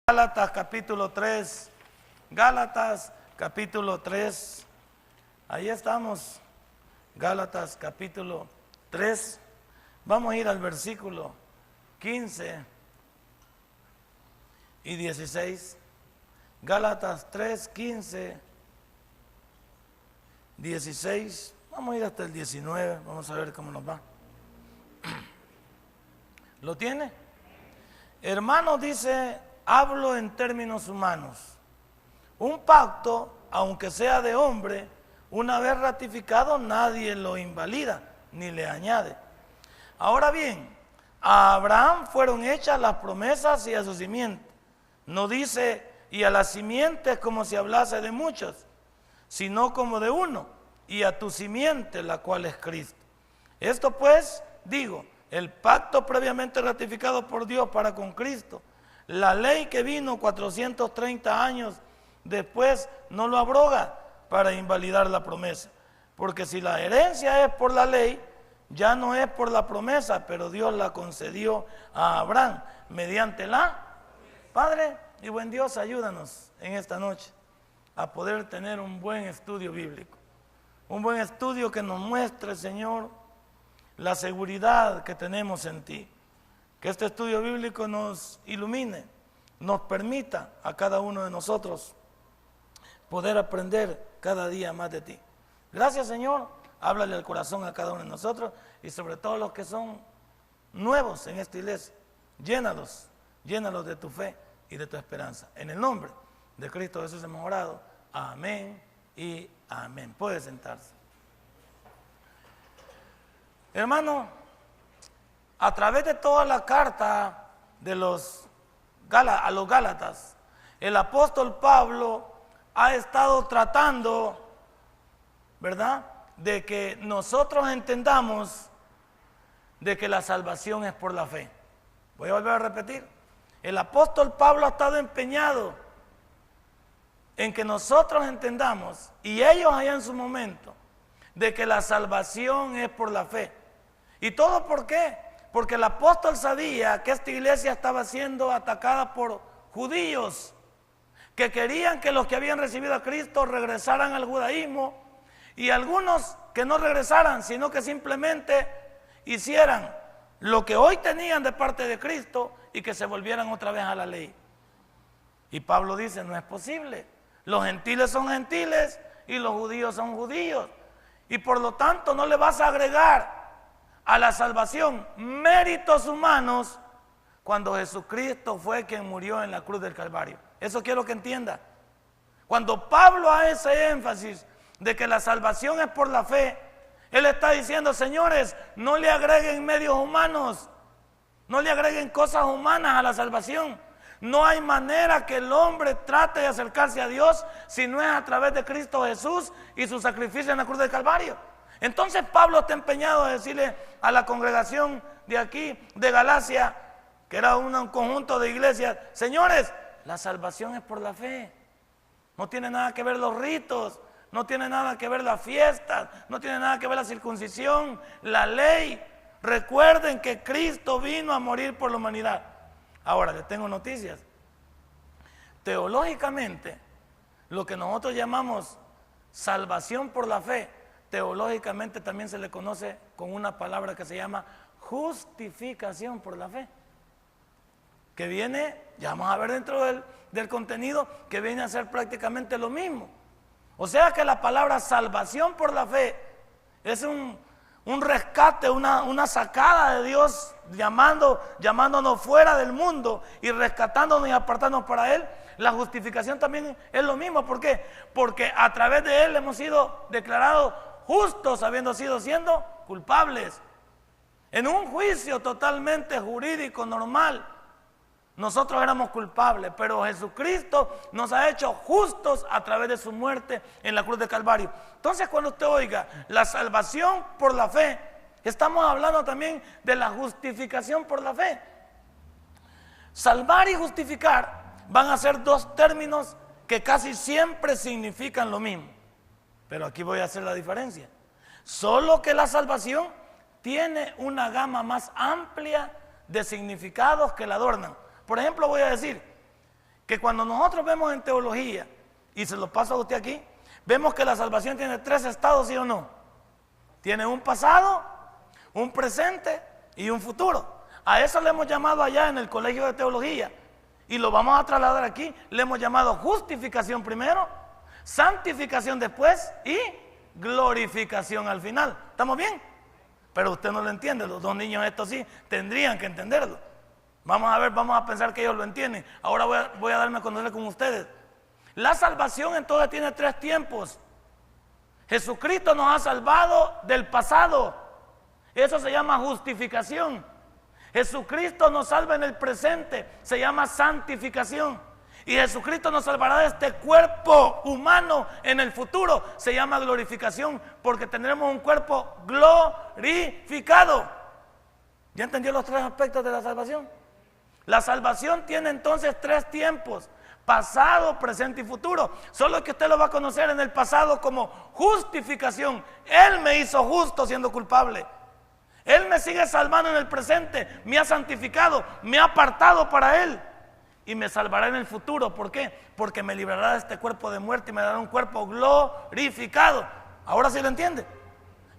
Gálatas capítulo 3, Gálatas capítulo 3, ahí estamos, Gálatas capítulo 3, vamos a ir al versículo 15 y 16, Gálatas 3, 15, 16, vamos a ir hasta el 19, vamos a ver cómo nos va. ¿Lo tiene? Hermanos, dice, hablo en términos humanos. Un pacto, aunque sea de hombre, una vez ratificado, nadie lo invalida ni le añade. Ahora bien, a Abraham fueron hechas las promesas y a su simiente. No dice, y a las simientes como si hablase de muchos, sino como de uno, y a tu simiente, la cual es Cristo. Esto pues, digo, el pacto previamente ratificado por Dios para con Cristo, la ley que vino 430 años después no lo abroga para invalidar la promesa. Porque si la herencia es por la ley, ya no es por la promesa, pero Dios la concedió a Abraham mediante la. Padre y buen Dios, ayúdanos en esta noche a poder tener un buen estudio bíblico. Un buen estudio que nos muestre, Señor, la seguridad que tenemos en ti. Que este estudio bíblico nos ilumine, nos permita a cada uno de nosotros poder aprender cada día más de ti. Gracias, Señor. Háblale al corazón a cada uno de nosotros y sobre todo los que son nuevos en esta iglesia. Llénalos de tu fe y de tu esperanza. En el nombre de Cristo Jesús hemos orado. Amén y amén. Puede sentarse. Hermano, a través de toda la carta de a los Gálatas, el apóstol Pablo ha estado tratando, ¿verdad?, de que nosotros entendamos de que la salvación es por la fe. Voy a volver a repetir. El apóstol Pablo ha estado empeñado en que nosotros entendamos, y ellos allá en su momento, de que la salvación es por la fe. ¿Y todo por qué? Porque el apóstol sabía que esta iglesia estaba siendo atacada por judíos que querían que los que habían recibido a Cristo regresaran al judaísmo, y algunos que no regresaran, sino que simplemente hicieran lo que hoy tenían de parte de Cristo y que se volvieran otra vez a la ley. Y Pablo dice, no es posible. Los gentiles son gentiles y los judíos son judíos. Y por lo tanto no le vas a agregar a la salvación méritos humanos cuando Jesucristo fue quien murió en la cruz del Calvario. Eso quiero que entienda. Cuando Pablo hace ese énfasis de que la salvación es por la fe, él está diciendo, señores, no le agreguen medios humanos, no le agreguen cosas humanas a la salvación. No hay manera que el hombre trate de acercarse a Dios si no es a través de Cristo Jesús y su sacrificio en la cruz del Calvario. Entonces Pablo está empeñado a decirle a la congregación de aquí, de Galacia, que era un conjunto de iglesias, señores, la salvación es por la fe. No tiene nada que ver los ritos, no tiene nada que ver las fiestas, no tiene nada que ver la circuncisión, la ley. Recuerden que Cristo vino a morir por la humanidad. Ahora les tengo noticias. Teológicamente, lo que nosotros llamamos salvación por la fe, teológicamente también se le conoce con una palabra que se llama justificación por la fe, que viene, ya vamos a ver dentro del contenido, que viene a ser prácticamente lo mismo. O sea que la palabra salvación por la fe es un rescate, una sacada de Dios, llamándonos fuera del mundo y rescatándonos y apartándonos para Él. La justificación también es lo mismo. ¿Por qué? Porque a través de Él hemos sido declarados justos, habiendo siendo culpables. En un juicio totalmente jurídico, normal, nosotros éramos culpables, pero Jesucristo nos ha hecho justos a través de su muerte en la cruz de Calvario. Entonces, cuando usted oiga la salvación por la fe, estamos hablando también de la justificación por la fe. Salvar y justificar van a ser dos términos que casi siempre significan lo mismo. Pero aquí voy a hacer la diferencia. Solo que la salvación tiene una gama más amplia de significados que la adornan. Por ejemplo, voy a decir que cuando nosotros vemos en teología, y se lo paso a usted aquí, vemos que la salvación tiene 3 estados, ¿sí o no? Tiene un pasado, un presente y un futuro. A eso le hemos llamado allá en el colegio de teología, y lo vamos a trasladar aquí. Le hemos llamado justificación primero, santificación después y glorificación al final. ¿Estamos bien? Pero usted no lo entiende. Los 2 niños estos sí tendrían que entenderlo. Vamos a ver, vamos a pensar que ellos lo entienden. Ahora voy a darme a conocer con ustedes. La salvación entonces tiene 3 tiempos. Jesucristo nos ha salvado del pasado. Eso se llama justificación. Jesucristo nos salva en el presente. Se llama santificación. Y Jesucristo nos salvará de este cuerpo humano en el futuro. Se llama glorificación, porque tendremos un cuerpo glorificado. ¿Ya entendió los 3 aspectos de la salvación? La salvación tiene entonces 3 tiempos: pasado, presente y futuro. Solo que usted lo va a conocer en el pasado como justificación. Él me hizo justo siendo culpable. Él me sigue salvando en el presente, me ha santificado, me ha apartado para Él. Y me salvará en el futuro. ¿Por qué? Porque me librará de este cuerpo de muerte y me dará un cuerpo glorificado. ¿Ahora sí lo entiende?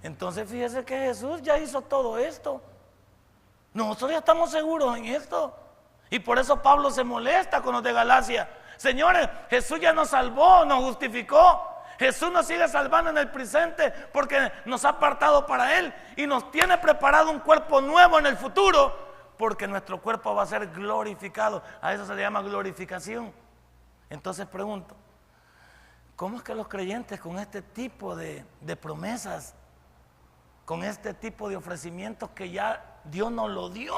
Entonces fíjese que Jesús ya hizo todo esto. Nosotros ya estamos seguros en esto. Y por eso Pablo se molesta con los de Galacia. Señores, Jesús ya nos salvó, nos justificó. Jesús nos sigue salvando en el presente porque nos ha apartado para Él y nos tiene preparado un cuerpo nuevo en el futuro, porque nuestro cuerpo va a ser glorificado. A eso se le llama glorificación. Entonces pregunto, ¿cómo es que los creyentes con este tipo de promesas, con este tipo de ofrecimientos que ya Dios nos lo dio,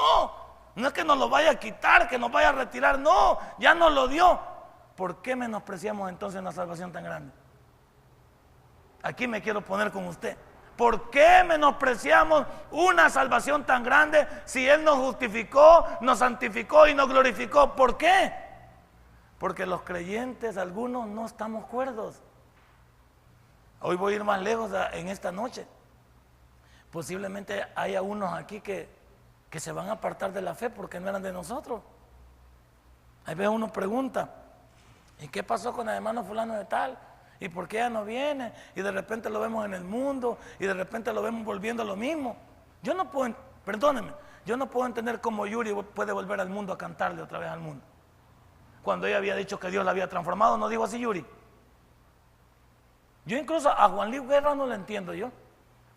no es que nos lo vaya a quitar, que nos vaya a retirar, no, ya nos lo dio, ¿por qué menospreciamos entonces una salvación tan grande? Aquí me quiero poner con usted. ¿Por qué menospreciamos una salvación tan grande si Él nos justificó, nos santificó y nos glorificó? ¿Por qué? Porque los creyentes, algunos, no estamos cuerdos. Hoy voy a ir más lejos en esta noche. Posiblemente haya unos aquí que se van a apartar de la fe porque no eran de nosotros. Ahí ve uno pregunta, ¿y qué pasó con el hermano fulano de tal? ¿Y por qué ya no viene? Y de repente lo vemos en el mundo y de repente lo vemos volviendo a lo mismo. Yo no puedo, perdónenme, yo no puedo entender cómo Yuri puede volver al mundo a cantarle otra vez al mundo. Cuando ella había dicho que Dios la había transformado, ¿no dijo así Yuri? Yo incluso a Juan Luis Guerra no lo entiendo yo.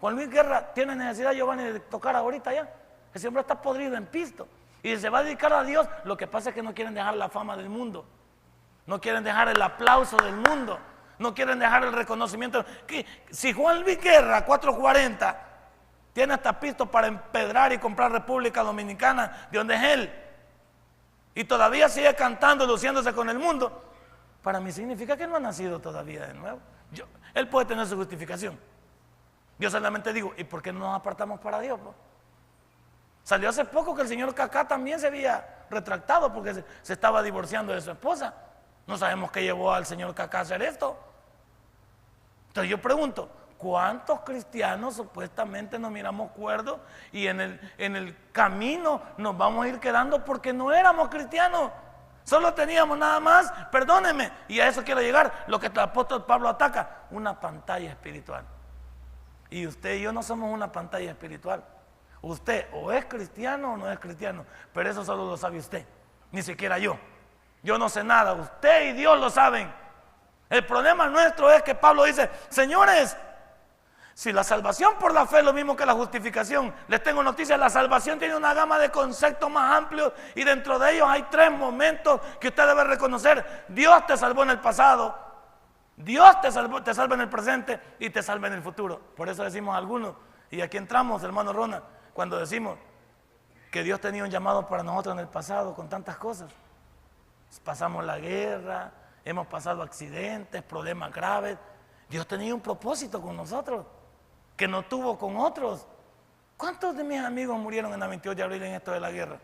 Juan Luis Guerra tiene necesidad, Giovanni, de tocar ahorita ya. Ese hombre está podrido en pisto y se va a dedicar a Dios. Lo que pasa es que no quieren dejar la fama del mundo, no quieren dejar el aplauso del mundo, no quieren dejar el reconocimiento. Si Juan Luis Guerra 440 tiene hasta pisto para empedrar y comprar República Dominicana, de donde es él, y todavía sigue cantando, luciéndose con el mundo, para mí significa que no ha nacido todavía de nuevo. Él puede tener su justificación. Yo solamente digo, ¿y por qué no nos apartamos para Dios? Salió hace poco que el señor Cacá también se había retractado porque se estaba divorciando de su esposa. No sabemos qué llevó al señor Cacá a hacer esto. Entonces yo pregunto, ¿cuántos cristianos supuestamente nos miramos cuerdos y en el camino nos vamos a ir quedando porque no éramos cristianos? Solo teníamos nada más, perdónenme, y a eso quiero llegar, lo que el apóstol Pablo ataca, una pantalla espiritual. Y usted y yo no somos una pantalla espiritual. Usted o es cristiano o no es cristiano, pero eso solo lo sabe usted, ni siquiera yo. Yo no sé nada, usted y Dios lo saben. El problema nuestro es que Pablo dice, señores, si la salvación por la fe es lo mismo que la justificación, les tengo noticias, la salvación tiene una gama de conceptos más amplios y dentro de ellos hay 3 momentos que usted debe reconocer. Dios te salvó en el pasado, Dios te salva en el presente y te salva en el futuro. Por eso decimos algunos, y aquí entramos, hermano Ronald, cuando decimos que Dios tenía un llamado para nosotros en el pasado con tantas cosas. Pasamos la guerra, hemos pasado accidentes, problemas graves. Dios tenía un propósito con nosotros que no tuvo con otros. ¿Cuántos de mis amigos murieron en la 22 de abril en esto de la guerra?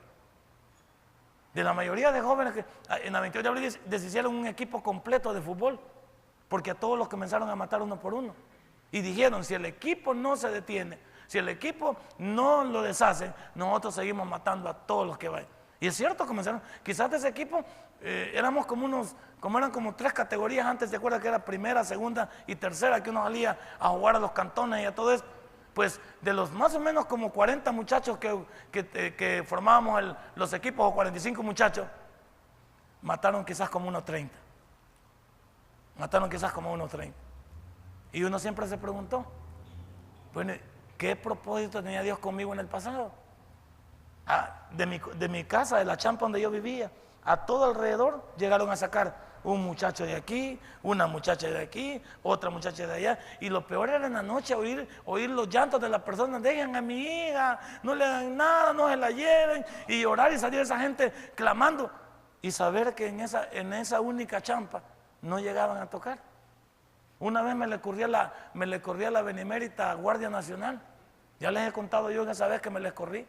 De la mayoría de jóvenes que en la 22 de abril deshicieron un equipo completo de fútbol, porque a todos los comenzaron a matar uno por uno. Y dijeron, si el equipo no se detiene, si el equipo no lo deshace, nosotros seguimos matando a todos los que vayan. Y es cierto, comenzaron, quizás de ese equipo éramos como eran como 3 categorías antes, ¿se acuerda que era primera, segunda y tercera, que uno salía a jugar a los cantones y a todo esto? Pues de los más o menos como 40 muchachos que formábamos los equipos, o 45 muchachos, mataron quizás como unos 30. Mataron quizás como unos 30. Y uno siempre se preguntó, bueno, ¿qué propósito tenía Dios conmigo en el pasado? De mi casa, de la champa donde yo vivía, a todo alrededor llegaron a sacar un muchacho de aquí, una muchacha de aquí, otra muchacha de allá, y lo peor era en la noche oír los llantos de las personas: dejen a mi hija, no le dan nada, no se la lleven, y llorar, y salir esa gente clamando, y saber que en esa única champa no llegaban a tocar. Una vez me le corría la benemérita Guardia Nacional, ya les he contado yo en esa vez que me les corrí.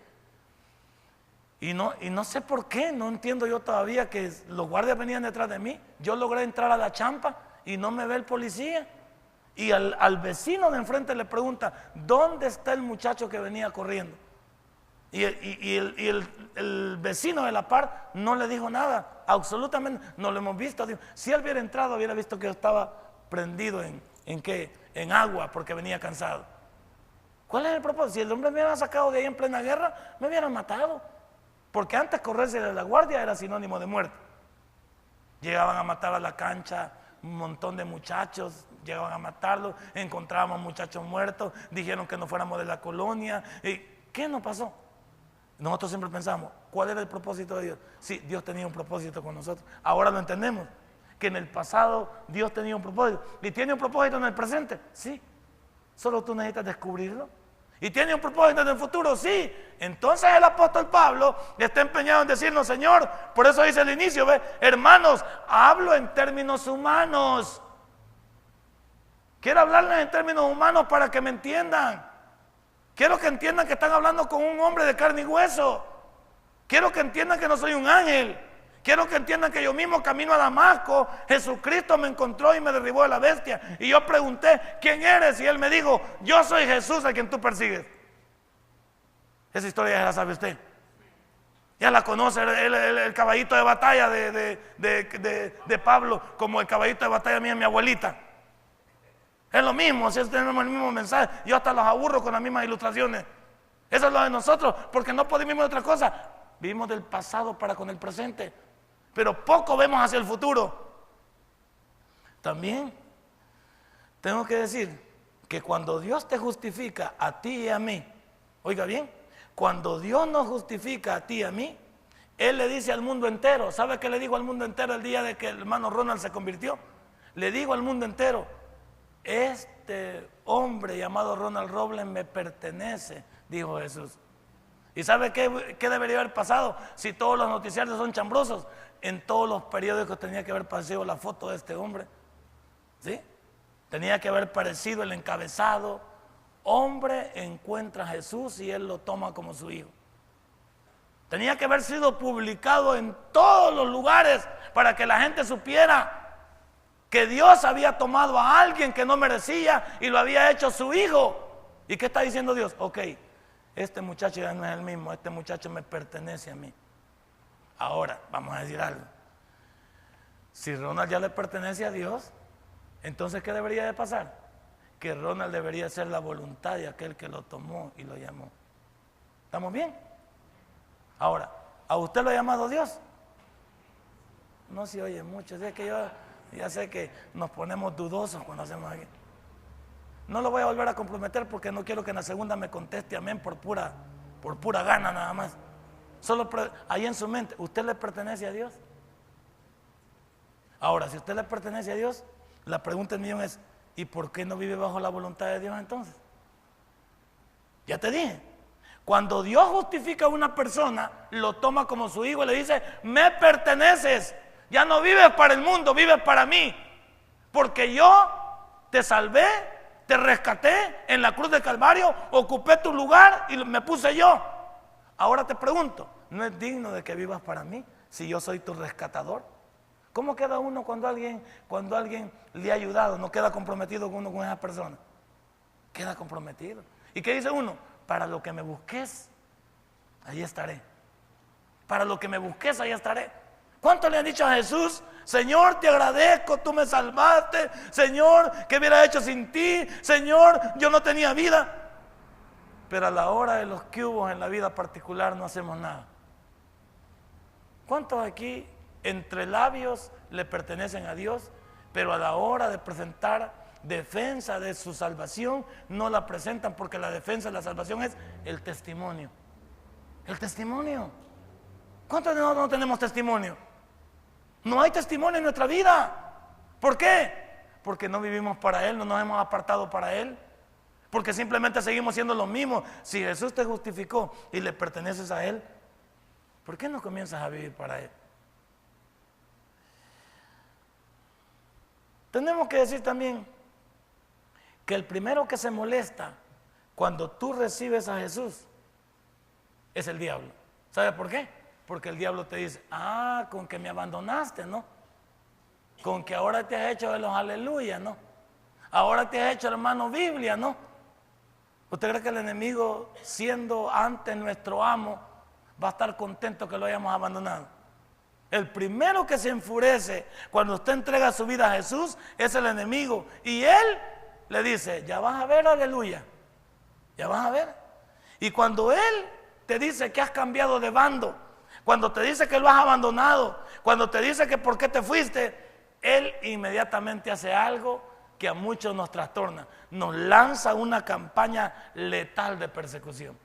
Y no sé por qué, no entiendo yo todavía, que los guardias venían detrás de mí. Yo logré entrar a la champa y no me ve el policía. Y al vecino de enfrente le pregunta: ¿dónde está el muchacho que venía corriendo? Y el vecino de la par no le dijo nada, absolutamente, no lo hemos visto. Si él hubiera entrado, hubiera visto que yo estaba prendido en agua, porque venía cansado. ¿Cuál es el propósito? Si el hombre me hubiera sacado de ahí en plena guerra, me hubieran matado. Porque antes correrse de la guardia era sinónimo de muerte. Llegaban a matar a la cancha un montón de muchachos, llegaban a matarlos, encontrábamos muchachos muertos, dijeron que no fuéramos de la colonia. ¿Y qué nos pasó? Nosotros siempre pensamos, ¿cuál era el propósito de Dios? Sí, Dios tenía un propósito con nosotros. Ahora lo entendemos, que en el pasado Dios tenía un propósito. ¿Y tiene un propósito en el presente? Sí. Solo tú necesitas descubrirlo. ¿Y tiene un propósito en el futuro? Sí. Entonces el apóstol Pablo está empeñado en decirnos: Señor, por eso dice al inicio, ¿ve? Hermanos, hablo en términos humanos. Quiero hablarles en términos humanos para que me entiendan. Quiero que entiendan que están hablando con un hombre de carne y hueso. Quiero que entiendan que no soy un ángel. Quiero que entiendan que yo mismo camino a Damasco, Jesucristo me encontró y me derribó de la bestia. Y yo pregunté: ¿quién eres? Y él me dijo: yo soy Jesús a quien tú persigues. Esa historia ya la sabe usted. Ya la conoce, el caballito de batalla de Pablo, como el caballito de batalla mía, mi abuelita. Es lo mismo, si tenemos el mismo mensaje. Yo hasta los aburro con las mismas ilustraciones. Eso es lo de nosotros, porque no podemos vivir otra cosa. Vivimos del pasado para con el presente, pero poco vemos hacia el futuro. También tengo que decir que cuando Dios te justifica a ti y a mí, oiga bien, cuando Dios nos justifica a ti y a mí, Él le dice al mundo entero. ¿Sabe qué le dijo al mundo entero el día de que el hermano Ronald se convirtió? Le dijo al mundo entero: este hombre llamado Ronald Robles me pertenece, dijo Jesús. ¿Y sabe qué debería haber pasado si todos los noticiarios son chambrosos? En todos los periódicos tenía que haber aparecido la foto de este hombre, ¿sí? Tenía que haber aparecido el encabezado: hombre encuentra a Jesús y él lo toma como su hijo. Tenía que haber sido publicado en todos los lugares para que la gente supiera que Dios había tomado a alguien que no merecía y lo había hecho su hijo. ¿Y qué está diciendo Dios? Ok, este muchacho ya no es el mismo, este muchacho me pertenece a mí. Ahora, vamos a decir algo. Si Ronald ya le pertenece a Dios, entonces ¿qué debería de pasar? Que Ronald debería ser la voluntad de aquel que lo tomó y lo llamó. ¿Estamos bien? Ahora, ¿a usted lo ha llamado Dios? No se oye mucho, es que yo ya sé que nos ponemos dudosos cuando hacemos aquí. No lo voy a volver a comprometer porque no quiero que en la segunda me conteste amén por pura gana nada más. Solo ahí en su mente, ¿usted le pertenece a Dios? Ahora, si usted le pertenece a Dios, la pregunta del millón es: ¿y por qué no vive bajo la voluntad de Dios entonces? Ya te dije, cuando Dios justifica a una persona, lo toma como su hijo y le dice: me perteneces, ya no vives para el mundo, vives para mí, porque yo te salvé, te rescaté en la cruz del Calvario, ocupé tu lugar y me puse yo. Ahora te pregunto, ¿no es digno de que vivas para mí si yo soy tu rescatador? ¿Cómo queda uno cuando alguien le ha ayudado? No queda comprometido uno con esa persona. Queda comprometido. ¿Y qué dice uno? Para lo que me busques, ahí estaré. Para lo que me busques, ahí estaré. ¿Cuánto le han dicho a Jesús? Señor, te agradezco, tú me salvaste. Señor, ¿qué hubiera hecho sin ti? Señor, yo no tenía vida. Pero a la hora de los que hubo en la vida particular no hacemos nada. ¿Cuántos aquí entre labios le pertenecen a Dios, pero a la hora de presentar defensa de su salvación no la presentan, porque la defensa de la salvación es el testimonio? El testimonio. ¿Cuántos de nosotros no tenemos testimonio? No hay testimonio en nuestra vida. ¿Por qué? Porque no vivimos para Él, no nos hemos apartado para Él, porque simplemente seguimos siendo los mismos. Si Jesús te justificó y le perteneces a Él, ¿por qué no comienzas a vivir para Él? Tenemos que decir también que el primero que se molesta cuando tú recibes a Jesús es el diablo. ¿Sabes por qué? Porque el diablo te dice: ah, con que me abandonaste, ¿no? Con que ahora te has hecho de los aleluya, ¿no? Ahora te has hecho hermano Biblia, ¿no? ¿Usted cree que el enemigo, siendo antes nuestro amo, va a estar contento que lo hayamos abandonado? El primero que se enfurece cuando usted entrega su vida a Jesús es el enemigo. Y él le dice: ya vas a ver, aleluya, ya vas a ver. Y cuando él te dice que has cambiado de bando, cuando te dice que lo has abandonado, cuando te dice que por qué te fuiste, él inmediatamente hace algo que a muchos nos trastorna: nos lanza una campaña letal de persecución.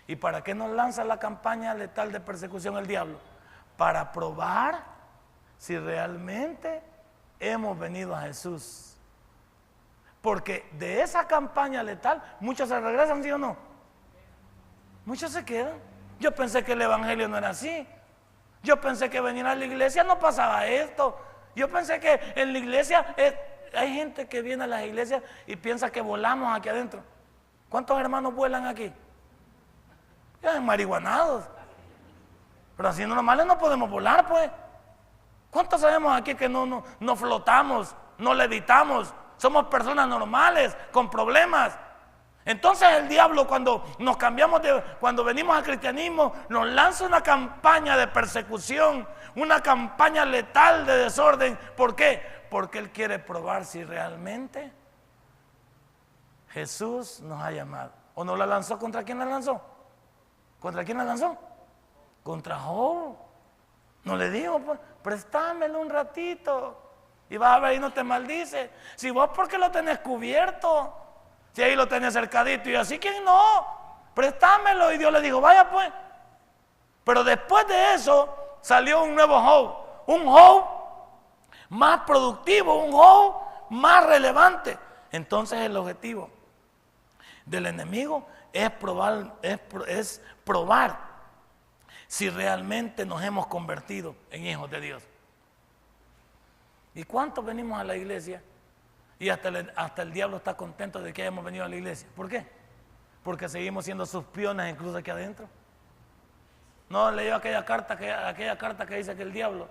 ¿Y para qué nos lanza la campaña letal de persecución el diablo? Para probar si realmente hemos venido a Jesús. Porque de esa campaña letal muchos se regresan, ¿sí o no? Muchos se quedan. Yo pensé que el evangelio no era así. Yo pensé que venir a la iglesia no pasaba esto. Yo pensé que en la iglesia hay gente que viene a las iglesias y piensa que volamos aquí adentro. ¿Cuántos hermanos vuelan aquí? Ya marihuanados. Pero así normales no podemos volar, pues. ¿Cuántos sabemos aquí que no flotamos, no levitamos? Somos personas normales, con problemas. Entonces el diablo, cuando nos cambiamos cuando venimos al cristianismo, nos lanza una campaña de persecución, una campaña letal de desorden. ¿Por qué? Porque él quiere probar si realmente Jesús nos ha llamado. ¿O no la lanzó? ¿Contra quién la lanzó? ¿Contra quién la lanzó? Contra Job. No le digo, pues, préstamelo un ratito y vas a ver y no te maldice. Si vos, porque lo tenés cubierto, si ahí lo tenés cercadito, y así, ¿quién no? Préstamelo. Y Dios le dijo: vaya pues. Pero después de eso salió un nuevo Job, un Job más productivo, un Job más relevante. Entonces el objetivo del enemigo es probar si realmente nos hemos convertido en hijos de Dios. ¿Y cuántos venimos a la iglesia y hasta el diablo está contento de que hayamos venido a la iglesia? ¿Por qué? Porque seguimos siendo sus piones incluso aquí adentro. No leyó aquella carta que dice que el diablo,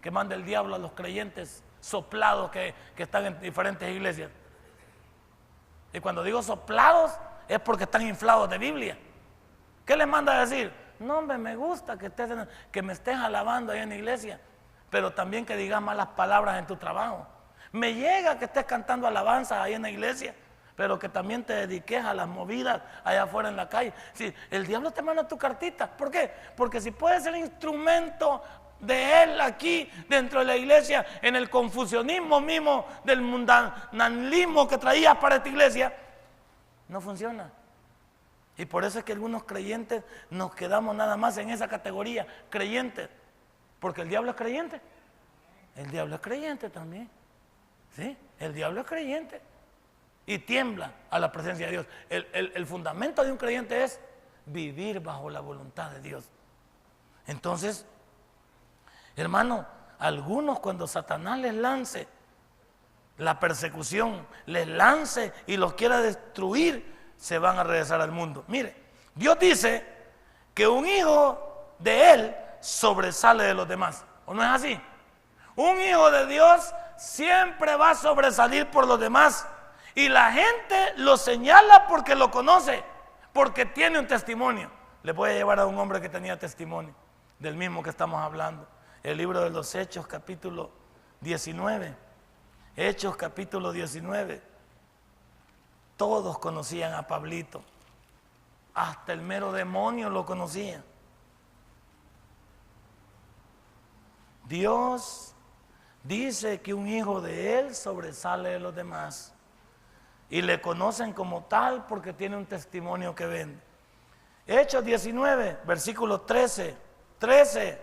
que manda el diablo a los creyentes soplados que están en diferentes iglesias. Y cuando digo soplados es porque están inflados de Biblia. ¿Qué les manda a decir? No, hombre, me gusta que me estés alabando ahí en la iglesia, pero también que digas malas palabras en tu trabajo. Me llega que estés cantando alabanzas ahí en la iglesia, pero que también te dediques a las movidas allá afuera en la calle. Si el diablo te manda tu cartita, ¿por qué? Porque si puede ser instrumento de él aquí dentro de la iglesia, en el confusionismo mismo del mundanismo que traías para esta iglesia, no funciona. Y por eso es que algunos creyentes nos quedamos nada más en esa categoría, creyentes. Porque el diablo es creyente. El diablo es creyente también. ¿Sí? El diablo es creyente. Y tiembla a la presencia de Dios. El fundamento de un creyente es vivir bajo la voluntad de Dios. Entonces, hermano, algunos, cuando Satanás les lance la persecución, les lance y los quiera destruir, se van a regresar al mundo. Mire, Dios dice que un hijo de él sobresale de los demás. ¿O no es así? Un hijo de Dios siempre va a sobresalir por los demás. Y la gente lo señala porque lo conoce, porque tiene un testimonio. Le voy a llevar a un hombre que tenía testimonio, del mismo que estamos hablando. el libro de los Hechos, capítulo 19. Hechos, capítulo 19. Todos conocían a Pablito. Hasta el mero demonio lo conocía. Dios dice que un hijo de él sobresale de los demás. Y le conocen como tal porque tiene un testimonio que vende. Hechos 19, versículo 13. 13.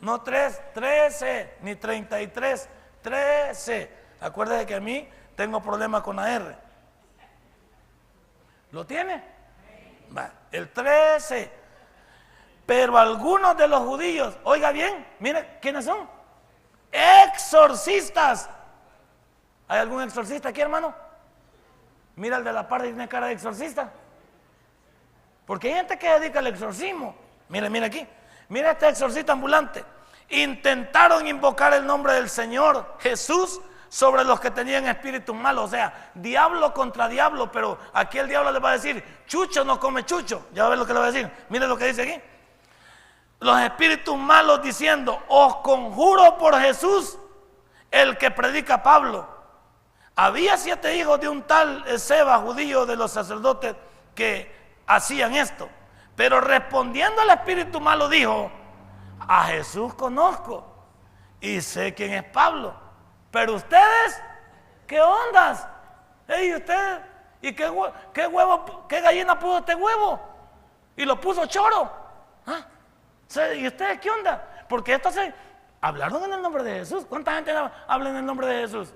No 13, ni 33. 13. Acuérdate que a mí tengo problemas con la R. ¿Lo tiene? Va, el 13. Pero algunos de los judíos, oiga bien, mire, ¿quiénes son? Exorcistas. ¿Hay algún exorcista aquí, hermano? Mira el de la parte y tiene cara de exorcista. Porque hay gente que dedica al exorcismo. Mira aquí. Mira este exorcista ambulante. Intentaron invocar el nombre del Señor Jesús sobre los que tenían espíritus malos. O sea, diablo contra diablo. Pero aquí el diablo le va a decir: chucho no come chucho. Ya va a ver lo que le va a decir. Mire lo que dice aquí. Los espíritus malos diciendo: os conjuro por Jesús, el que predica Pablo. Había 7 hijos de un tal Seba, judío, de los sacerdotes, que hacían esto. Pero respondiendo el espíritu malo dijo: a Jesús conozco y sé quién es Pablo. Pero ustedes, ¿qué ondas? ¿Y ustedes? ¿Y qué huevo, qué gallina puso este huevo? Y lo puso choro. ¿Ah? ¿Y ustedes qué onda? Porque estos hablaron en el nombre de Jesús. ¿Cuánta gente habla en el nombre de Jesús?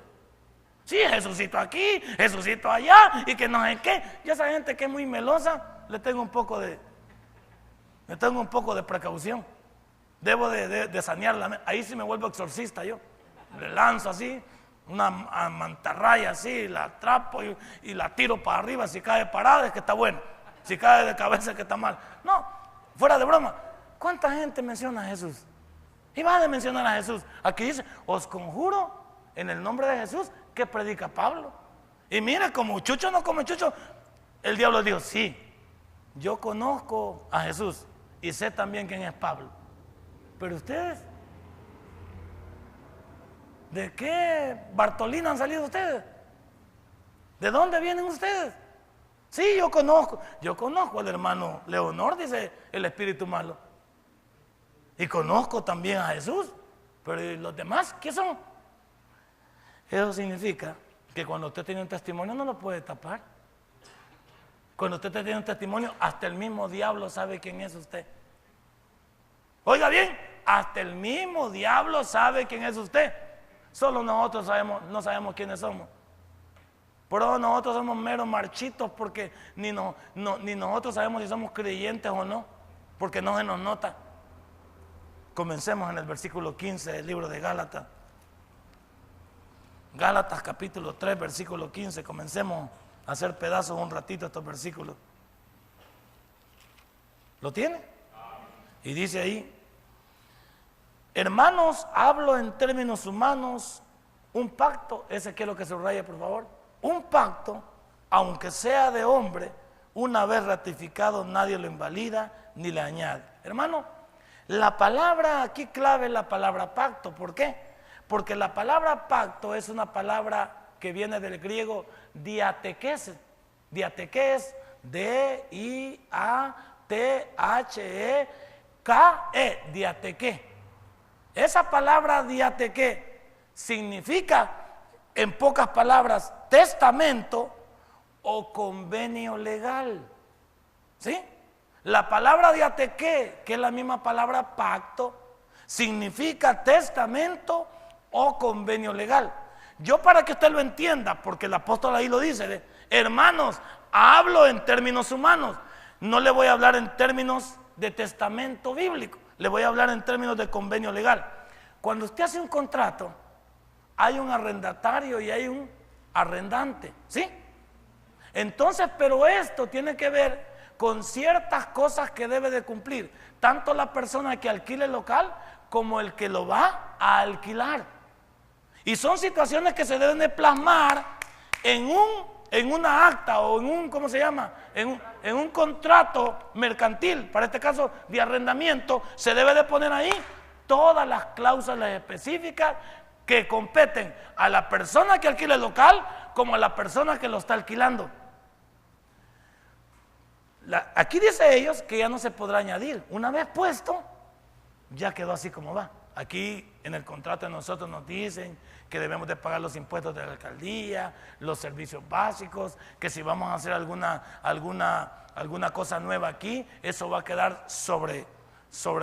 Sí, Jesucito aquí, Jesucito allá, y que no sé qué. Y esa gente que es muy melosa, le tengo un poco de precaución. Debo de sanearla. Ahí sí me vuelvo exorcista yo. Le lanzo así, una mantarraya así, la atrapo y la tiro para arriba. Si cae parada es que está bueno. Si cae de cabeza es que está mal. No, fuera de broma. ¿Cuánta gente menciona a Jesús? Y va a mencionar a Jesús. Aquí dice: os conjuro en el nombre de Jesús, que predica Pablo. Y mire, como chucho no come chucho, el diablo dijo: sí, yo conozco a Jesús y sé también quién es Pablo. Pero ustedes, ¿de qué Bartolina han salido ustedes? ¿De dónde vienen ustedes? Sí, yo conozco al hermano Leonor, dice el espíritu malo. Y conozco también a Jesús. Pero ¿y los demás qué son? Eso significa que cuando usted tiene un testimonio no lo puede tapar. Cuando usted tiene un testimonio, hasta el mismo diablo sabe quién es usted. Oiga bien, hasta el mismo diablo sabe quién es usted. Solo nosotros no sabemos quiénes somos. Pero nosotros somos meros marchitos porque ni nosotros sabemos si somos creyentes o no, porque no se nos nota. Comencemos en el versículo 15 del libro de Gálatas. Gálatas capítulo 3, versículo 15. Comencemos a hacer pedazos un ratito estos versículos. ¿Lo tiene? Y dice ahí: hermanos, hablo en términos humanos, un pacto, ese quiero que subraye por favor, un pacto, aunque sea de hombre, una vez ratificado nadie lo invalida ni le añade. Hermano, la palabra aquí clave es la palabra pacto. ¿Por qué? Porque la palabra pacto es una palabra que viene del griego diateques. Diateques, D-I-A-T-H-E-K-E, diateque. Esa palabra diateque significa, en pocas palabras, testamento o convenio legal. ¿Sí? La palabra diateque, que es la misma palabra pacto, significa testamento o convenio legal. Yo, para que usted lo entienda, porque el apóstol ahí lo dice, hermanos, hablo en términos humanos, no le voy a hablar en términos de testamento bíblico, le voy a hablar en términos de convenio legal. Cuando usted hace un contrato, hay un arrendatario y hay un arrendante, ¿sí? Entonces, pero esto tiene que ver con ciertas cosas que debe de cumplir tanto la persona que alquila el local como el que lo va a alquilar. Y son situaciones que se deben de plasmar en un en una acta o en un, ¿cómo se llama? En un contrato mercantil, para este caso de arrendamiento, se debe de poner ahí todas las cláusulas específicas que competen a la persona que alquila el local como a la persona que lo está alquilando. Aquí dice ellos que ya no se podrá añadir. Una vez puesto, ya quedó así como va. Aquí en el contrato de nosotros nos dicen que debemos de pagar los impuestos de la alcaldía, los servicios básicos, que si vamos a hacer alguna cosa nueva aquí, eso va a quedar sobre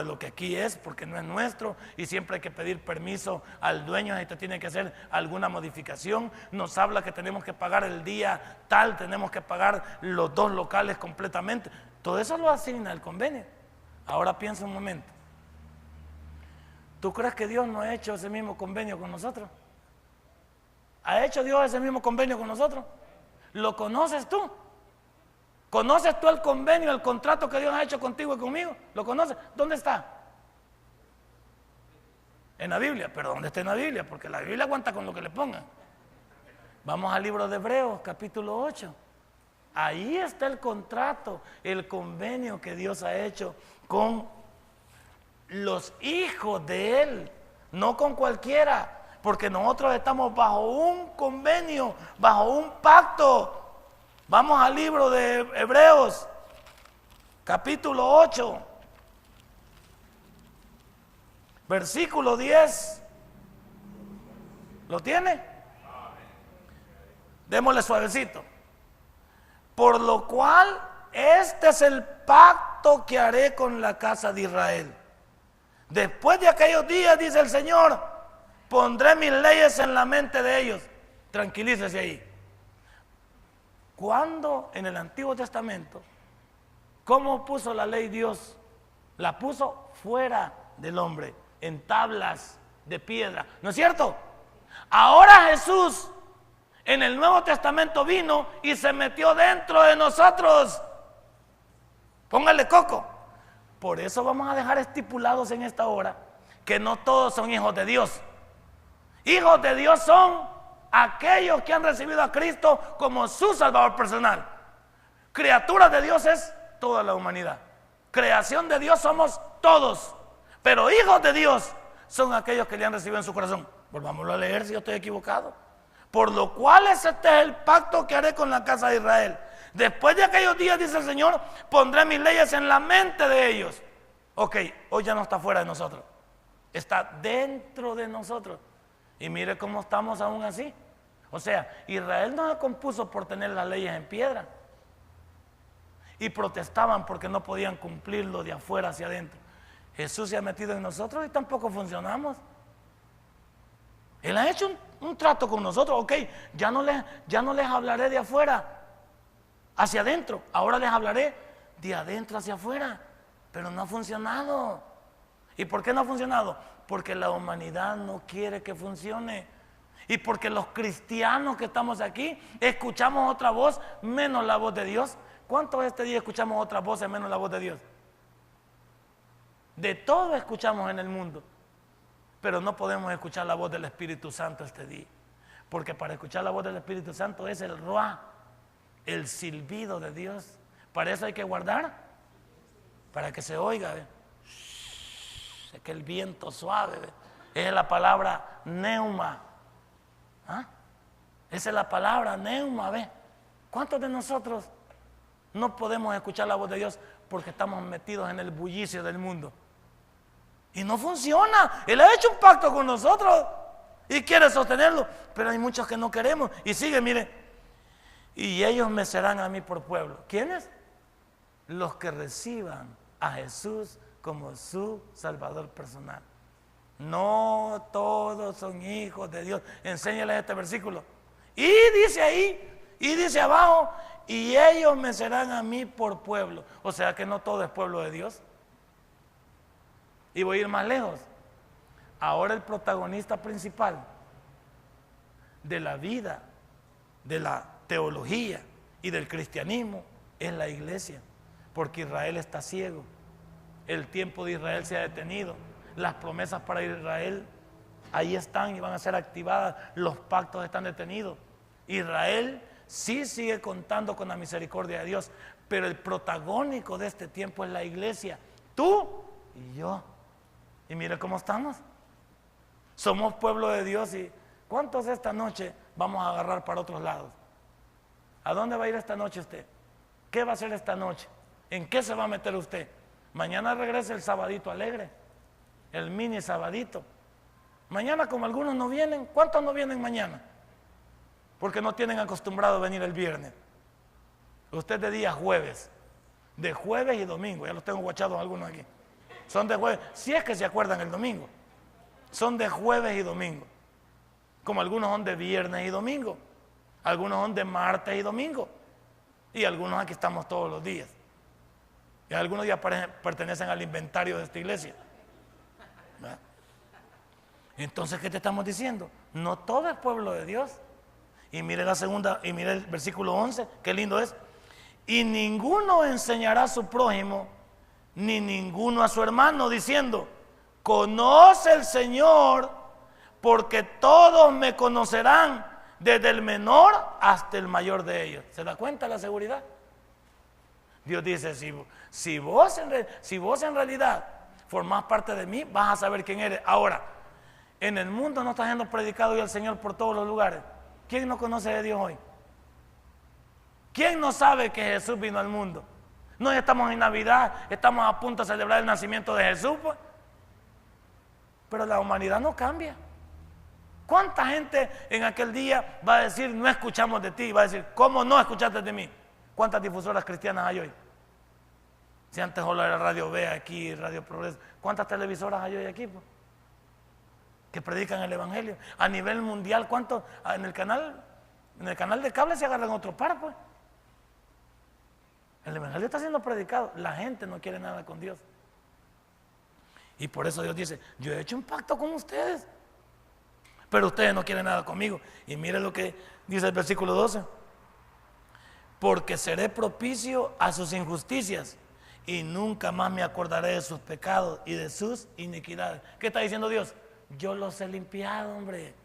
lo que aquí es, porque no es nuestro, y siempre hay que pedir permiso al dueño si te tiene que hacer alguna modificación. Nos habla que tenemos que pagar el día tal, tenemos que pagar los 2 locales completamente. Todo eso lo asigna el convenio. Ahora piensa un momento. ¿Tú crees que Dios no ha hecho ese mismo convenio con nosotros? ¿Ha hecho Dios ese mismo convenio con nosotros? ¿Lo conoces tú? ¿Conoces tú el convenio, el contrato que Dios ha hecho contigo y conmigo? ¿Lo conoces? ¿Dónde está? En la Biblia. ¿Pero dónde está en la Biblia? Porque la Biblia aguanta con lo que le pongan. Vamos al libro de Hebreos, capítulo 8. Ahí está el contrato, el convenio que Dios ha hecho con los hijos de Él, no con cualquiera, porque nosotros estamos bajo un convenio, bajo un pacto. Vamos al libro de Hebreos, capítulo 8, versículo 10. ¿Lo tiene? Démosle suavecito. Por lo cual, este es el pacto que haré con la casa de Israel. Después de aquellos días, dice el Señor, pondré mis leyes en la mente de ellos. Tranquilícese ahí. Cuando en el Antiguo Testamento, ¿cómo puso la ley Dios? La puso fuera del hombre, en tablas de piedra. ¿No es cierto? Ahora Jesús en el Nuevo Testamento vino y se metió dentro de nosotros. Póngale coco. Por eso vamos a dejar estipulados en esta hora que no todos son hijos de Dios. Hijos de Dios son aquellos que han recibido a Cristo como su Salvador personal. Criaturas de Dios es toda la humanidad. Creación de Dios somos todos. Pero hijos de Dios son aquellos que le han recibido en su corazón. Volvámoslo a leer si yo estoy equivocado. Por lo cual este es el pacto que haré con la casa de Israel. Después de aquellos días, dice el Señor, pondré mis leyes en la mente de ellos. Ok, hoy ya no está fuera de nosotros, está dentro de nosotros. Y mire cómo estamos aún así. O sea, Israel no se compuso por tener las leyes en piedra. Y protestaban porque no podían cumplirlo de afuera hacia adentro. Jesús se ha metido en nosotros y tampoco funcionamos. Él ha hecho un trato con nosotros. Ok, ya no les hablaré de afuera hacia adentro, ahora les hablaré de adentro hacia afuera. Pero no ha funcionado. ¿Y por qué no ha funcionado? Porque la humanidad no quiere que funcione. Y porque los cristianos que estamos aquí escuchamos otra voz menos la voz de Dios. ¿Cuántos este día escuchamos otras voces menos la voz de Dios? De todo escuchamos en el mundo, pero no podemos escuchar la voz del Espíritu Santo este día. Porque para escuchar la voz del Espíritu Santo es el ruá, el silbido de Dios. Para eso hay que guardar, para que se oiga. Es que el viento suave, es la palabra neuma. ¿Ah? Esa es la palabra neuma. ¿Cuántos de nosotros no podemos escuchar la voz de Dios porque estamos metidos en el bullicio del mundo? Y no funciona. Él ha hecho un pacto con nosotros y quiere sostenerlo, pero hay muchos que no queremos. Y sigue, mire. Y ellos me serán a mí por pueblo. ¿Quiénes? Los que reciban a Jesús como su Salvador personal. No todos son hijos de Dios. Enséñales este versículo. Y dice ahí, y dice abajo, y ellos me serán a mí por pueblo. O sea que no todo es pueblo de Dios. Y voy a ir más lejos. Ahora el protagonista principal de la vida, de la teología y del cristianismo es la iglesia, porque Israel está ciego. El tiempo de Israel se ha detenido. Las promesas para Israel ahí están y van a ser activadas. Los pactos están detenidos. Israel sí sigue contando con la misericordia de Dios, pero el protagónico de este tiempo es la iglesia, tú y yo. Y mire cómo estamos. Somos pueblo de Dios. ¿Y cuántos esta noche vamos a agarrar para otros lados? ¿A dónde va a ir esta noche usted? ¿Qué va a hacer esta noche? ¿En qué se va a meter usted? Mañana regresa el sabadito alegre, el mini sabadito. Mañana, como algunos no vienen, ¿cuántos no vienen mañana? Porque no tienen acostumbrado a venir el viernes. Usted de día jueves, de jueves y domingo, ya los tengo guachados algunos aquí. Son de jueves, si es que se acuerdan el domingo. Son de jueves y domingo. Como algunos son de viernes y domingo. Algunos son de martes y domingo. Y algunos aquí estamos todos los días. Y algunos ya pertenecen al inventario de esta iglesia. ¿Verdad? Entonces, ¿qué te estamos diciendo? No todo es pueblo de Dios. Y mire la segunda, y mire el versículo 11, qué lindo es. Y ninguno enseñará a su prójimo, ni ninguno a su hermano, diciendo: conoce el Señor, porque todos me conocerán, desde el menor hasta el mayor de ellos. ¿Se da cuenta la seguridad? Dios dice: si vos en realidad formás parte de mí, vas a saber quién eres. Ahora, en el mundo no está siendo predicado hoy el Señor por todos los lugares. ¿Quién no conoce de Dios hoy? ¿Quién no sabe que Jesús vino al mundo? No, ya estamos en Navidad, estamos a punto de celebrar el nacimiento de Jesús, pues. Pero la humanidad no cambia. ¿Cuánta gente en aquel día va a decir: no escuchamos de ti? Va a decir: ¿cómo no escuchaste de mí? ¿Cuántas difusoras cristianas hay hoy? Si antes solo era Radio B aquí, Radio Progreso, ¿cuántas televisoras hay hoy aquí, pues, que predican el evangelio? A nivel mundial, ¿cuántos? En el canal de cable se agarran otro par, pues. El evangelio está siendo predicado. La gente no quiere nada con Dios. Y por eso Dios dice: yo he hecho un pacto con ustedes, pero ustedes no quieren nada conmigo. Y mire lo que dice el versículo 12: porque seré propicio a sus injusticias, y nunca más me acordaré de sus pecados y de sus iniquidades. ¿Qué está diciendo Dios? Yo los he limpiado, hombre.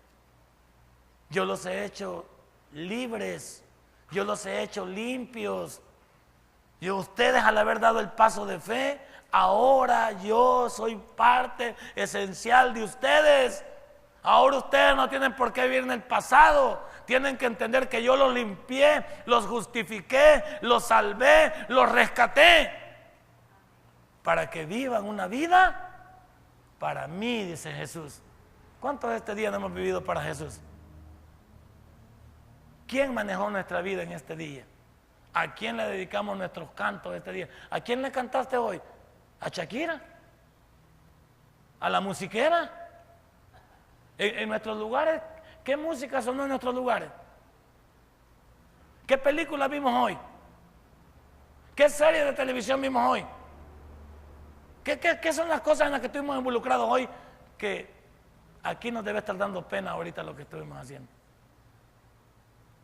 Yo los he hecho libres. Yo los he hecho limpios. Y ustedes, al haber dado el paso de fe, ahora yo soy parte esencial de ustedes. Ahora ustedes no tienen por qué vivir en el pasado. Tienen que entender que yo los limpié, los justifiqué, los salvé, los rescaté, para que vivan una vida para mí, dice Jesús. ¿Cuántos de este día no hemos vivido para Jesús? ¿Quién manejó nuestra vida en este día? ¿A quién le dedicamos nuestros cantos este día? ¿A quién le cantaste hoy? ¿A Shakira? ¿A la musiquera? En nuestros lugares, ¿qué música sonó en nuestros lugares? ¿Qué película vimos hoy? ¿Qué serie de televisión vimos hoy? ¿Qué son las cosas en las que estuvimos involucrados hoy que aquí nos debe estar dando pena ahorita lo que estuvimos haciendo?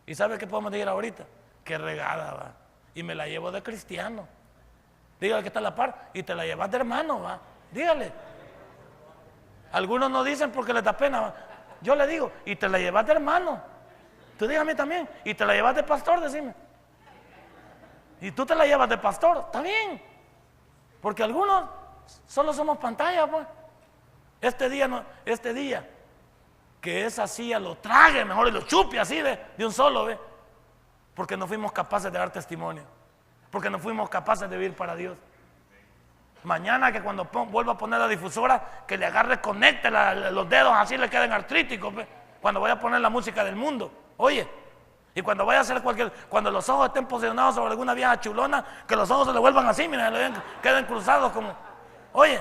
¿Y sabe qué podemos decir ahorita? Qué regada, va. Y me la llevo de cristiano. Dígale que está a la par y te la llevas de hermano, va. Dígale. Algunos no dicen porque les da pena, va. Yo le digo, y te la llevas de hermano. Tú dígame también, y te la llevas de pastor, decime. Y tú te la llevas de pastor, está bien. Porque algunos solo somos pantalla, pues. Este día, que esa silla lo trague mejor y lo chupe así de un solo, ¿ve? Porque no fuimos capaces de dar testimonio, porque no fuimos capaces de vivir para Dios. Mañana que cuando vuelva a poner la difusora, que le agarre, conecte los dedos así, le queden artríticos, ¿ve? Cuando vaya a poner la música del mundo, oye. Y cuando vaya a hacer cuando los ojos estén posicionados sobre alguna vieja chulona, que los ojos se le vuelvan así, miren, queden cruzados como, oye.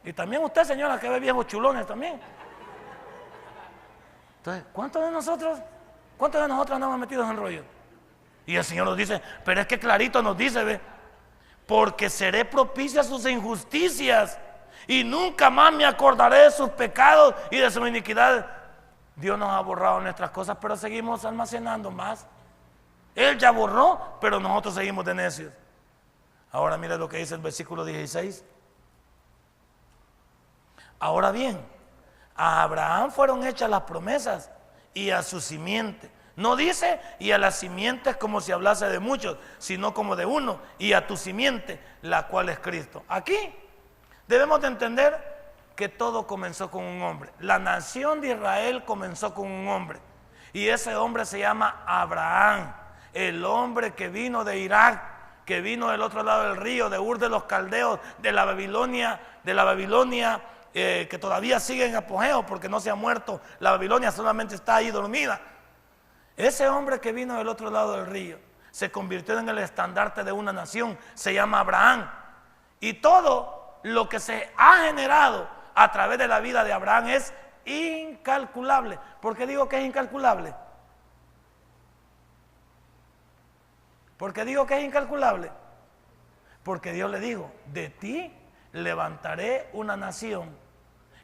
Y también usted, señora, que ve viejos chulones también. Entonces, ¿cuántos de nosotros andamos metidos en rollo? Y el Señor nos dice, pero es que clarito nos dice, ve, porque seré propicio a sus injusticias y nunca más me acordaré de sus pecados y de sus iniquidades. Dios nos ha borrado nuestras cosas, pero seguimos almacenando más. Él ya borró, pero nosotros seguimos de necios. Ahora mira lo que dice el versículo 16. Ahora bien, a Abraham fueron hechas las promesas y a su simiente. No dice y a las simientes como si hablase de muchos, sino como de uno, y a tu simiente, la cual es Cristo. Aquí debemos de entender que todo comenzó con un hombre. La nación de Israel comenzó con un hombre, y ese hombre se llama Abraham, el hombre que vino de Irak, que vino del otro lado del río, de Ur de los Caldeos, de la Babilonia, que todavía sigue en apogeo porque no se ha muerto. La Babilonia solamente está ahí dormida. Ese hombre que vino del otro lado del río se convirtió en el estandarte de una nación, se llama Abraham. Y todo lo que se ha generado a través de la vida de Abraham es incalculable. ¿Por qué digo que es incalculable? ¿Por qué digo que es incalculable? Porque Dios le dijo: de ti levantaré una nación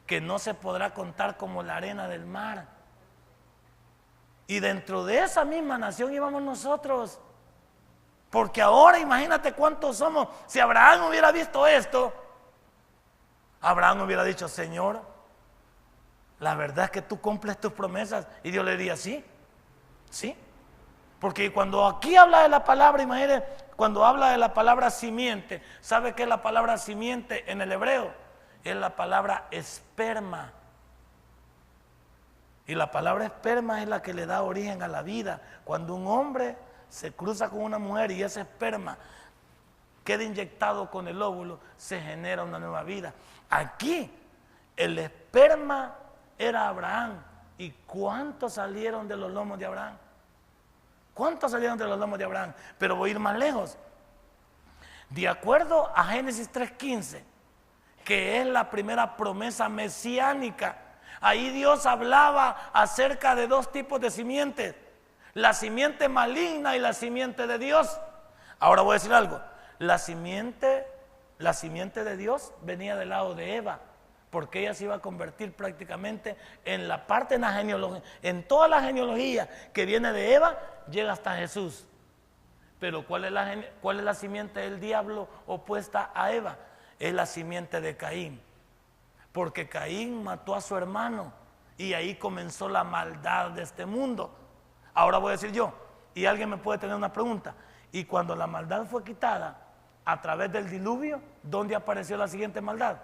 que no se podrá contar como la arena del mar. Y dentro de esa misma nación íbamos nosotros. Porque ahora imagínate cuántos somos. Si Abraham hubiera visto esto, Abraham hubiera dicho: Señor, la verdad es que tú cumples tus promesas. Y Dios le diría: sí, sí. Porque cuando aquí habla de la palabra, imagínate, cuando habla de la palabra simiente, ¿sabe qué es la palabra simiente en el hebreo? Es la palabra esperma. Y la palabra esperma es la que le da origen a la vida. Cuando un hombre se cruza con una mujer y ese esperma queda inyectado con el óvulo, se genera una nueva vida. Aquí el esperma era Abraham. ¿Y cuántos salieron de los lomos de Abraham? ¿Cuántos salieron de los lomos de Abraham? Pero voy a ir más lejos. De acuerdo a Génesis 3:15, que es la primera promesa mesiánica, ahí Dios hablaba acerca de dos tipos de simientes: la simiente maligna y la simiente de Dios. Ahora voy a decir algo: la simiente de Dios venía del lado de Eva, porque ella se iba a convertir prácticamente en la parte de la genealogía. En toda la genealogía que viene de Eva, llega hasta Jesús. Pero ¿cuál es la simiente del diablo opuesta a Eva? Es la simiente de Caín. Porque Caín mató a su hermano y ahí comenzó la maldad de este mundo. Ahora voy a decir yo, y alguien me puede tener una pregunta: y cuando la maldad fue quitada a través del diluvio, ¿dónde apareció la siguiente maldad?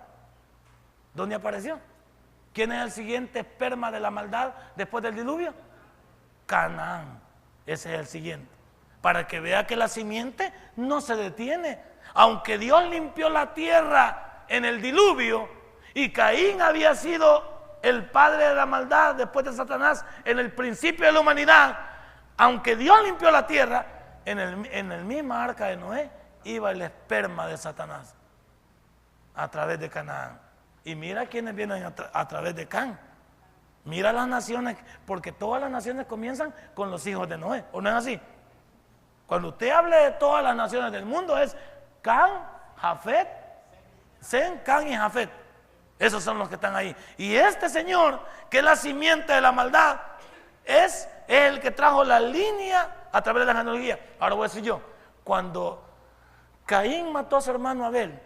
¿Dónde apareció? ¿Quién es el siguiente esperma de la maldad después del diluvio? Canaán. Ese es el siguiente. Para que vea que la simiente no se detiene. Aunque Dios limpió la tierra en el diluvio y Caín había sido el padre de la maldad después de Satanás en el principio de la humanidad, aunque Dios limpió la tierra, en el mismo arca de Noé iba el esperma de Satanás a través de Canaán. Y mira quiénes vienen a través de Can. Mira las naciones, porque todas las naciones comienzan con los hijos de Noé, ¿o no es así? Cuando usted hable de todas las naciones del mundo es Can, Jafet, Sem, Can y Jafet. Esos son los que están ahí. Y este señor, que es la simiente de la maldad, es el que trajo la línea a través de la genealogía. Ahora voy a decir yo: cuando Caín mató a su hermano Abel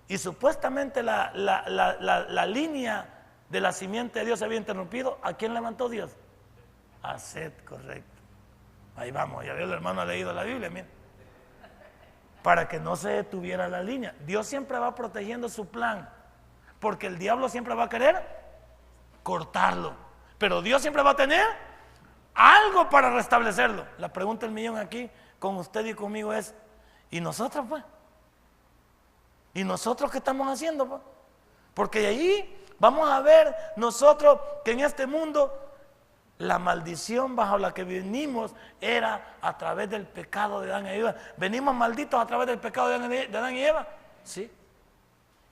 y supuestamente la línea de la simiente de Dios se había interrumpido, ¿a quién levantó Dios? A Set, correcto. Ahí vamos, ya veo, el hermano ha leído la Biblia, mira. Para que no se detuviera la línea. Dios siempre va protegiendo su plan, porque el diablo siempre va a querer cortarlo, pero Dios siempre va a tener algo para restablecerlo. La pregunta del millón aquí con usted y conmigo es: ¿y nosotros pues? ¿Y nosotros qué estamos haciendo pues? Porque de ahí vamos a ver nosotros que en este mundo la maldición bajo la que venimos era a través del pecado de Adán y Eva. Venimos malditos a través del pecado de Adán y Eva. ¿Sí?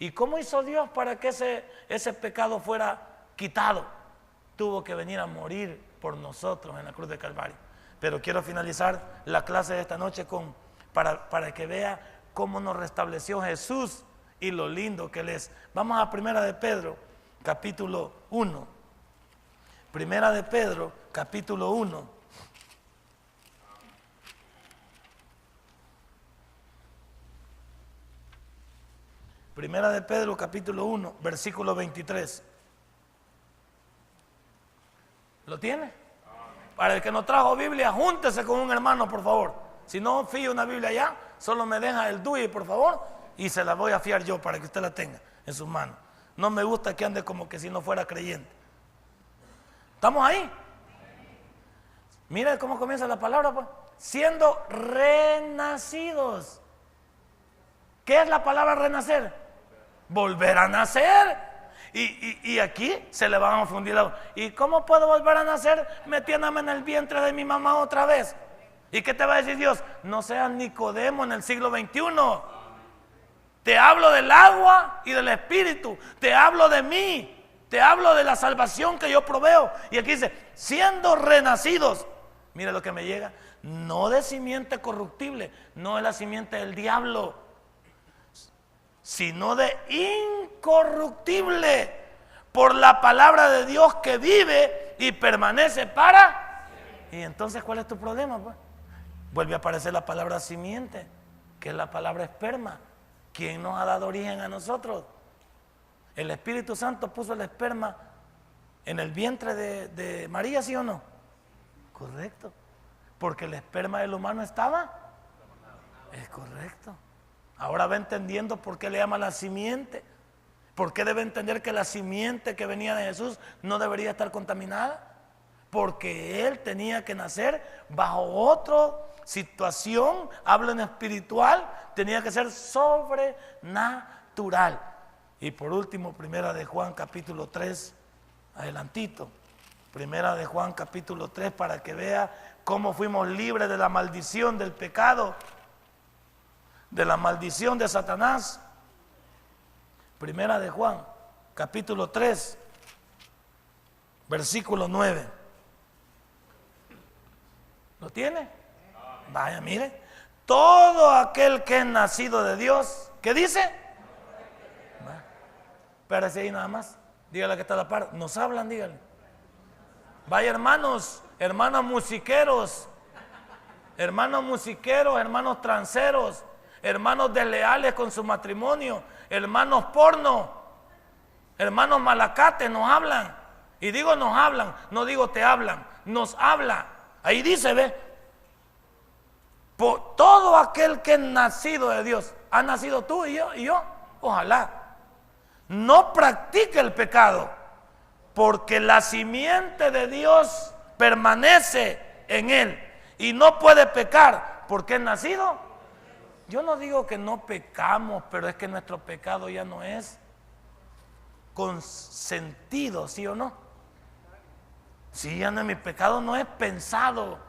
¿Y cómo hizo Dios para que ese pecado fuera quitado? Tuvo que venir a morir por nosotros en la cruz de Calvario. Pero quiero finalizar la clase de esta noche para que vea cómo nos restableció Jesús y lo lindo que Él es. Vamos a Primera de Pedro, capítulo 1. Primera de Pedro, capítulo 1. Primera de Pedro, capítulo 1, versículo 23. ¿Lo tiene? Para el que no trajo Biblia, júntese con un hermano, por favor. Si no fío una Biblia allá, solo me deja el DUI, por favor, y se la voy a fiar yo para que usted la tenga en sus manos. No me gusta que ande como que si no fuera creyente. ¿Estamos ahí? Mira cómo comienza la palabra, pues. Siendo renacidos. ¿Qué es la palabra renacer? Volver a nacer. Y aquí se le van a confundir. ¿Y cómo puedo volver a nacer metiéndome en el vientre de mi mamá otra vez? ¿Y qué te va a decir Dios? No seas Nicodemo en el siglo XXI. Te hablo del agua y del espíritu. Te hablo de mí. Te hablo de la salvación que yo proveo. Y aquí dice, siendo renacidos. Mire lo que me llega. No de simiente corruptible, no de la simiente del diablo, sino de incorruptible, por la palabra de Dios que vive y permanece para. Y entonces, ¿cuál es tu problema, pues? Vuelve a aparecer la palabra simiente, que es la palabra esperma. ¿Quién nos ha dado origen a nosotros? El Espíritu Santo puso el esperma en el vientre de María, ¿sí o no? Correcto. Porque el esperma del humano estaba. Es correcto. Ahora va entendiendo por qué le llama la simiente. ¿Por qué debe entender que la simiente que venía de Jesús no debería estar contaminada? Porque él tenía que nacer bajo otra situación, hablo en espiritual, tenía que ser sobrenatural. Y por último, primera de Juan capítulo 3, adelantito. Primera de Juan capítulo 3, para que vea cómo fuimos libres de la maldición del pecado, de la maldición de Satanás. Primera de Juan capítulo 3, versículo 9. ¿Lo tiene? Vaya, mire. Todo aquel que es nacido de Dios, ¿qué dice? Espérese ahí nada más. Dígale que está a la par. Nos hablan, dígale. Vaya, hermanos, hermanos musiqueros, hermanos transeros, hermanos desleales con su matrimonio, hermanos porno, hermanos malacates, nos hablan. Y digo nos hablan, no digo te hablan, nos habla. Ahí dice, ve, por todo aquel que es nacido de Dios. ¿Has nacido tú y yo? Ojalá. No practique el pecado, porque la simiente de Dios permanece en él y no puede pecar porque es nacido. Yo no digo que no pecamos, pero es que nuestro pecado ya no es consentido, ¿sí o no? Sí, ya no, mi pecado no es pensado,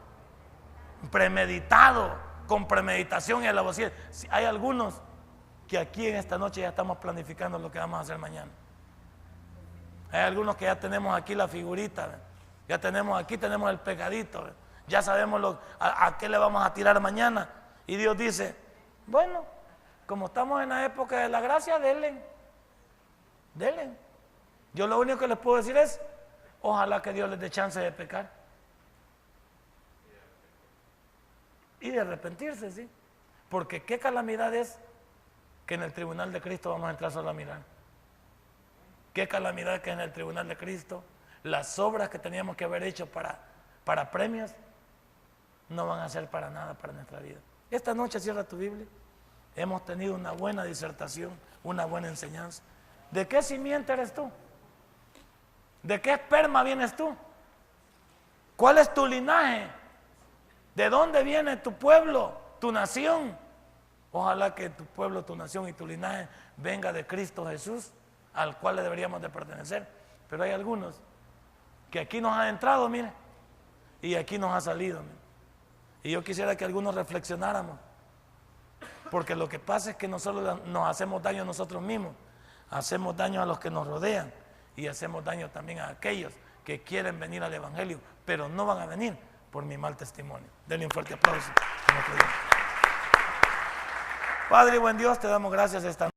premeditado, con premeditación y alevosía. Sí, hay algunos que aquí en esta noche ya estamos planificando lo que vamos a hacer mañana. Hay algunos que ya tenemos aquí la figurita, ¿ve? Ya tenemos aquí, tenemos el pecadito, ¿ve? Ya sabemos a qué le vamos a tirar mañana. Y Dios dice, bueno, como estamos en la época de la gracia, denle. Yo lo único que les puedo decir es, ojalá que Dios les dé chance de pecar y de arrepentirse, ¿sí? Porque qué calamidad es que en el tribunal de Cristo vamos a entrar solo a mirar. Qué calamidad que en el tribunal de Cristo las obras que teníamos que haber hecho para premios no van a ser para nada para nuestra vida. Esta noche cierra tu Biblia. Hemos tenido una buena disertación, una buena enseñanza. ¿De qué simiente eres tú? ¿De qué esperma vienes tú? ¿Cuál es tu linaje? ¿De dónde viene tu pueblo, tu nación? Ojalá que tu pueblo, tu nación y tu linaje venga de Cristo Jesús, al cual le deberíamos de pertenecer. Pero hay algunos que aquí nos han entrado, mire, y aquí nos ha salido, mire. Y yo quisiera que algunos reflexionáramos, porque lo que pasa es que no solo nos hacemos daño a nosotros mismos, hacemos daño a los que nos rodean y hacemos daño también a aquellos que quieren venir al Evangelio, pero no van a venir por mi mal testimonio. Denle un fuerte aplauso. Padre, buen Dios, te damos gracias esta noche.